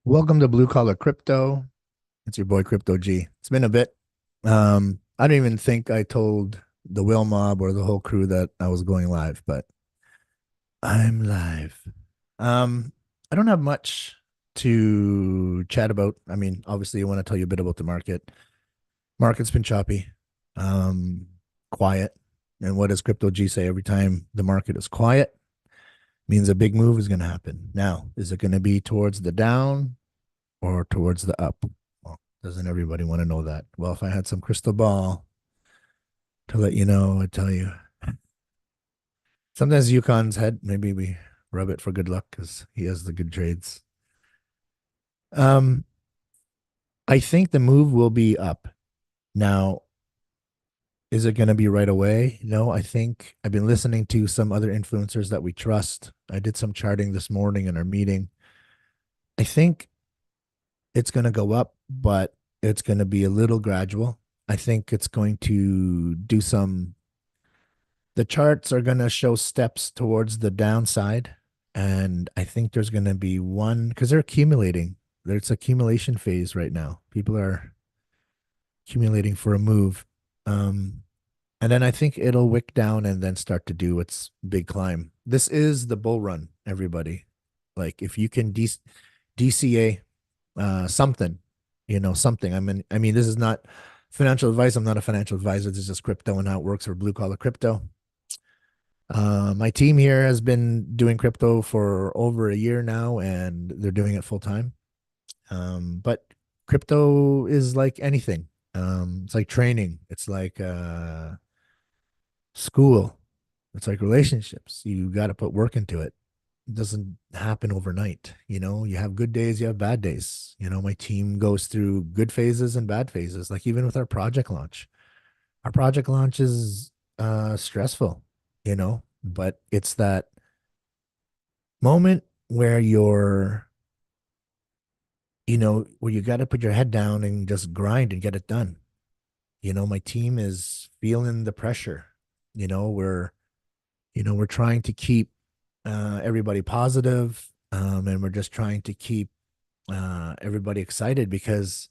Welcome to Blue Collar Crypto. It's your boy Crypto G. It's been a bit. I don't even think I told the Will Mob or the whole crew that I was going live, but I'm live. Um, I don't have much to chat about. I mean, obviously, I want to tell you a bit about the market. Market's been choppy, um, quiet. And what does Crypto G say every time the market is quiet? Means a big move is going to happen. Now, is it going to be towards the down or towards the up? Well, doesn't everybody want to know that? Well, if I had some crystal ball to let you know, I'd tell you. Sometimes Yukon's head, maybe we rub it for good luck because he has the good trades. Um, I think the move will be up. Now, is it going to be right away? No, I think I've been listening to some other influencers that we trust. I did some charting this morning in our meeting. I think it's going to go up, but it's going to be a little gradual. I think it's going to do some, the charts are going to show steps towards the downside. And I think there's going to be one because they're accumulating. There's accumulation phase right now. People are accumulating for a move. Um, and then I think it'll wick down and then start to do its big climb. This is the bull run, everybody. Like if you can DCA something, something. I mean, this is not financial advice. I'm not a financial advisor. This is just crypto and how it works for blue collar crypto. My team here has been doing crypto for over a year now, and they're doing it full time. But crypto is like anything. It's like training. It's like school. It's like relationships. You got to put work into it. It doesn't happen overnight. You have good days, you have bad days. My team goes through good phases and bad phases. Like even with our project launch, our project launch is stressful, but it's that moment where where you got to put your head down and just grind and get it done. My team is feeling the pressure. You know, we're we're trying to keep everybody positive, and we're just trying to keep everybody excited because,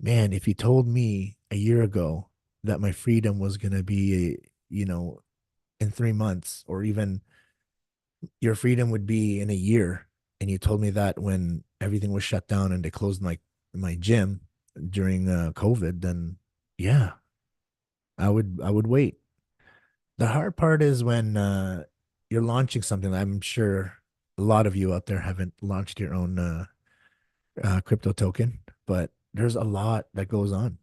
man, if you told me a year ago that my freedom was going to be, in 3 months, or even your freedom would be in a year, and you told me that when everything was shut down and they closed my gym during COVID, then yeah, I would wait. The hard part is when you're launching something. I'm sure a lot of you out there haven't launched your own crypto token, but there's a lot that goes on.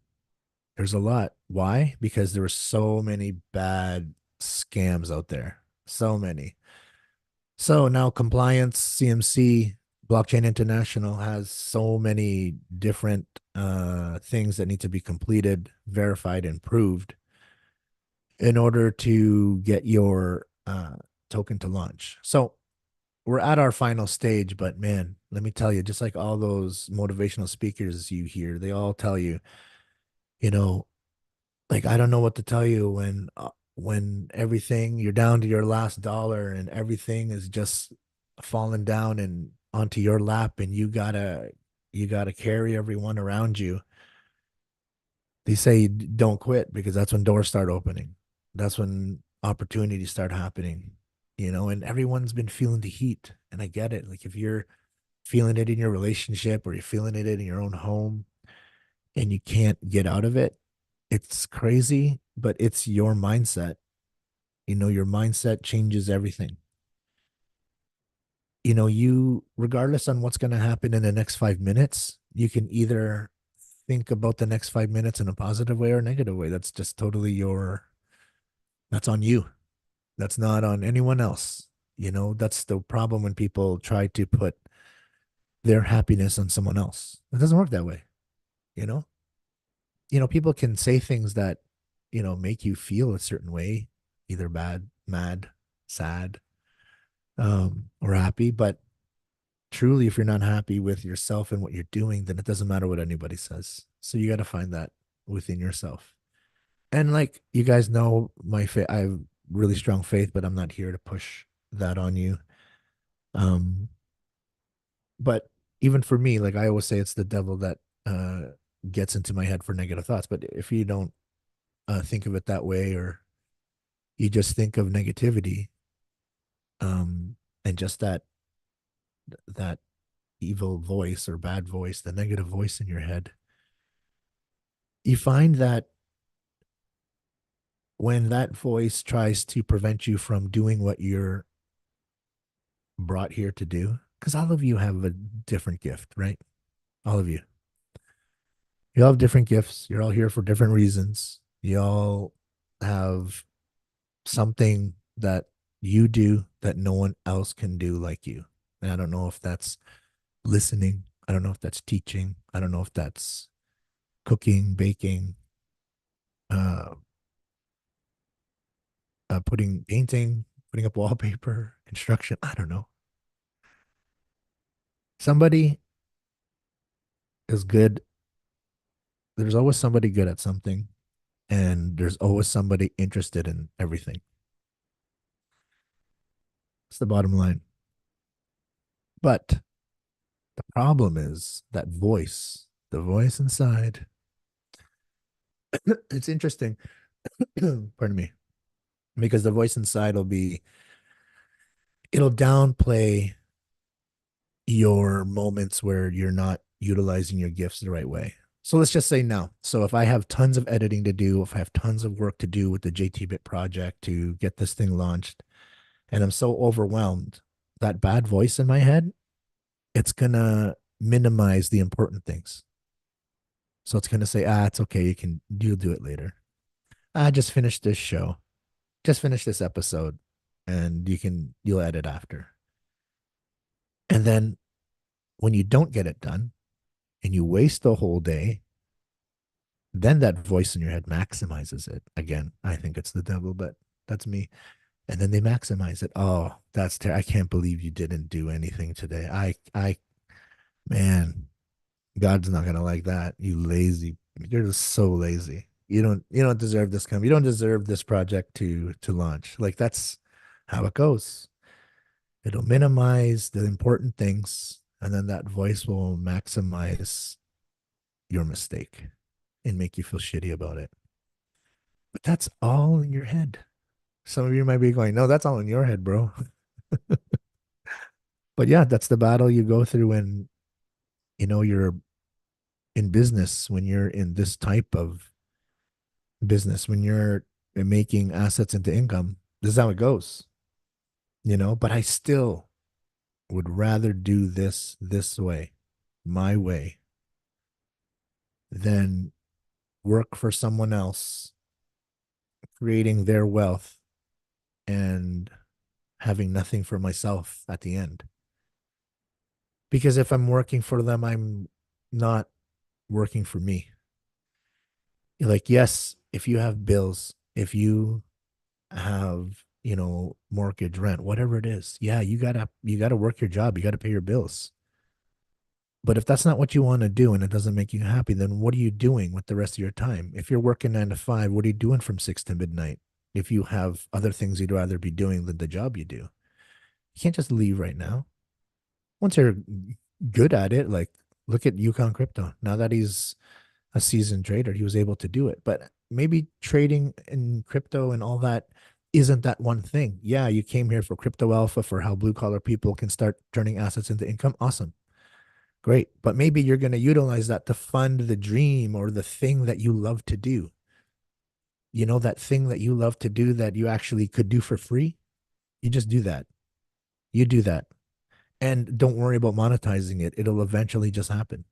There's a lot. Why? Because there were so many bad scams out there. So many. So now compliance, CMC, Blockchain International has so many different things that need to be completed, verified, and proved in order to get your token to launch. So we're at our final stage, but man, let me tell you, just like all those motivational speakers you hear, they all tell you, you know, like I don't know what to tell you when everything you're down to your last dollar and everything is just falling down and onto your lap and you gotta carry everyone around you. They say don't quit because that's when doors start opening. That's when opportunities start happening, and everyone's been feeling the heat. And I get it. Like if you're feeling it in your relationship or you're feeling it in your own home and you can't get out of it, it's crazy, but it's your mindset. Your mindset changes everything. Regardless on what's going to happen in the next 5 minutes, you can either think about the next 5 minutes in a positive way or a negative way. That's just totally that's on you. That's not on anyone else. That's the problem when people try to put their happiness on someone else. It doesn't work that way. You know, people can say things that, make you feel a certain way, either bad, mad, sad, or happy. But truly, if you're not happy with yourself and what you're doing, then it doesn't matter what anybody says. So you got to find that within yourself. And like you guys know, I have really strong faith, but I'm not here to push that on you. Um, but even for me, like I always say, it's the devil that uh, gets into my head for negative thoughts. But if you don't think of it that way, or you just think of negativity, um, and just that evil voice or bad voice, the negative voice in your head, you find that when that voice tries to prevent you from doing what you're brought here to do, because all of you have a different gift, right? All of you. You all have different gifts. You're all here for different reasons. You all have something that you do that no one else can do like you. And I don't know if that's listening. I don't know if that's teaching. I don't know if that's cooking, baking, uh, putting painting, putting up wallpaper, construction. I don't know. Somebody is good. There's always somebody good at something, and there's always somebody interested in everything. It's the bottom line. But the problem is that voice, the voice inside. It's interesting. Pardon me. Because the voice inside it'll downplay your moments where you're not utilizing your gifts the right way. So let's just say now. So if I have tons of editing to do, if I have tons of work to do with the JTBIT project to get this thing launched, and I'm so overwhelmed, that bad voice in my head, it's gonna minimize the important things. So it's gonna say, it's okay, you'll do it later. Just finish this show. Just finish this episode and you'll edit after. And then when you don't get it done and you waste the whole day, then that voice in your head maximizes it. Again, I think it's the devil, but that's me. And then they maximize it. Oh, I can't believe you didn't do anything today. Man, God's not gonna like that. You lazy. You're just so lazy. You don't deserve this come. You don't deserve this project to launch. Like that's how it goes. It'll minimize the important things, and then that voice will maximize your mistake and make you feel shitty about it. But that's all in your head. Some of you might be going, no, that's all in your head, bro. But yeah, that's the battle you go through when you're in business, when you're in this type of business, when you're making assets into income. This is how it goes. But I still would rather do this way, my way, than work for someone else, creating their wealth and having nothing for myself at the end. Because if I'm working for them, I'm not working for me. Like, yes, if you have bills, if you have, mortgage, rent, whatever it is, yeah, you gotta work your job. You gotta pay your bills. But if that's not what you want to do and it doesn't make you happy, then what are you doing with the rest of your time? If you're working 9 to 5, what are you doing from 6 to midnight? If you have other things you'd rather be doing than the job you do, you can't just leave right now. Once you're good at it, like look at Yukon Crypto. Now that he's a seasoned trader, he was able to do it. But maybe trading in crypto and all that isn't that one thing. Yeah, you came here for crypto alpha, for how blue collar people can start turning assets into income. Awesome. Great. But maybe you're going to utilize that to fund the dream or the thing that you love to do. That thing that you love to do that you actually could do for free. You just do that. You do that. And don't worry about monetizing it. It'll eventually just happen.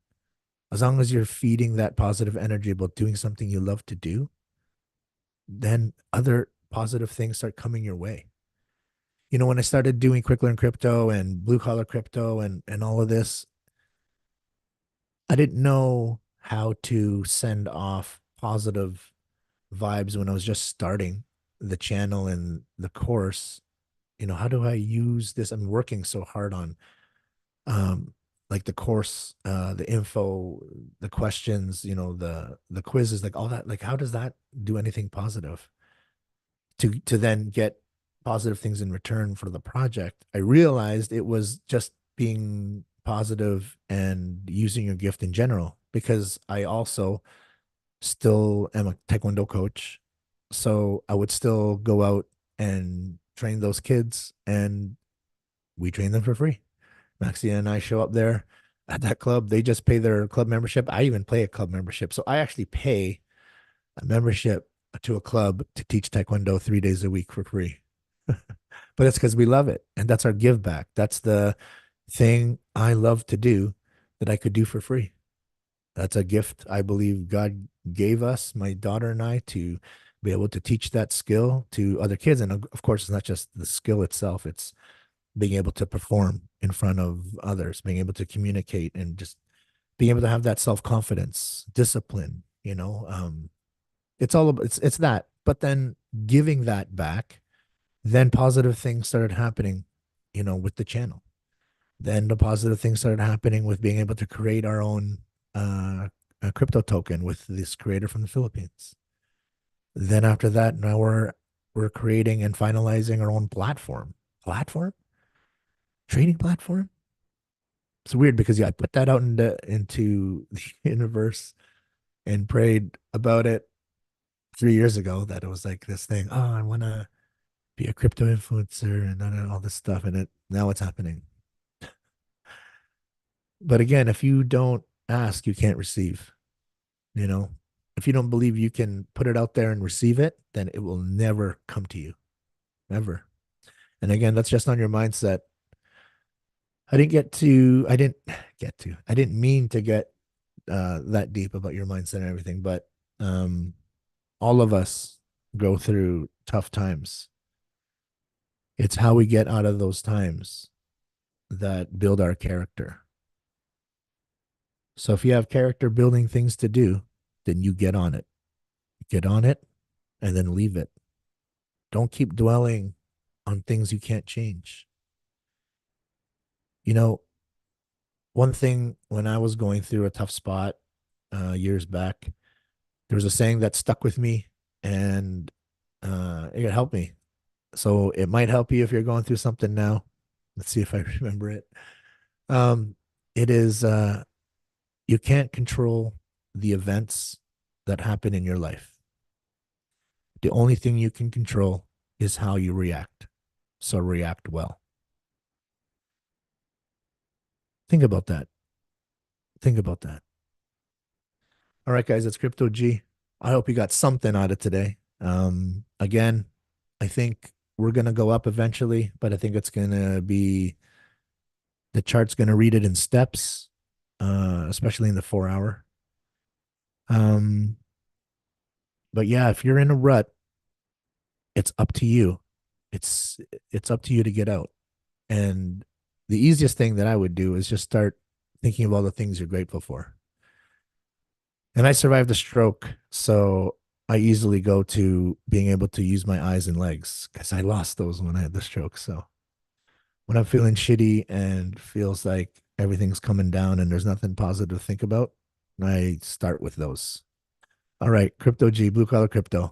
As long as you're feeding that positive energy about doing something you love to do, then other positive things start coming your way. When I started doing quick learn crypto and blue collar crypto and all of this, I didn't know how to send off positive vibes when I was just starting the channel and the course. How do I use this? I'm working so hard on like the course, the info, the questions, the quizzes, like all that. Like how does that do anything positive to then get positive things in return for the project? I realized it was just being positive and using your gift in general, because I also still am a taekwondo coach. So I would still go out and train those kids, and we train them for free. Maxie and I show up there at that club. They just pay their club membership. I even pay a club membership. So I actually pay a membership to a club to teach taekwondo 3 days a week for free. But it's because we love it. And that's our give back. That's the thing I love to do that I could do for free. That's a gift I believe God gave us, my daughter and I, to be able to teach that skill to other kids. And of course, it's not just the skill itself, it's being able to perform in front of others, being able to communicate, and just being able to have that self-confidence, discipline, it's all about, it's that. But then giving that back, then positive things started happening, with the channel. Then the positive things started happening with being able to create our own uh, a crypto token with this creator from the Philippines. Then after that, now we're creating and finalizing our own platform, trading platform. It's weird because yeah, I put that out into the universe and prayed about it 3 years ago, that it was like this thing. Oh, I want to be a crypto influencer and all this stuff, and it now it's happening. But again, if you don't ask, you can't receive. You know, if you don't believe you can put it out there and receive it, then it will never come to you, ever. And again, that's just on your mindset. I didn't I didn't mean to get that deep about your mindset and everything, but all of us go through tough times. It's how we get out of those times that build our character. So if you have character building things to do, then you get on it. Get on it and then leave it. Don't keep dwelling on things you can't change. You know, one thing when I was going through a tough spot years back, there was a saying that stuck with me, and it helped me. So it might help you if you're going through something now. Let's see if I remember it. Um, it is you can't control the events that happen in your life. The only thing you can control is how you react. So react well. Think about that. Think about that. All right, guys, it's Crypto G. I hope you got something out of today. Again, I think we're gonna go up eventually, but I think it's gonna be the chart's gonna read it in steps, especially in the 4 hour. Um, but yeah, if you're in a rut, it's up to you. It's it's up to you to get out. And the easiest thing that I would do is just start thinking of all the things you're grateful for. And I survived a stroke, so I easily go to being able to use my eyes and legs because I lost those when I had the stroke. So when I'm feeling shitty and feels like everything's coming down and there's nothing positive to think about, I start with those. All right, Crypto G, blue collar crypto.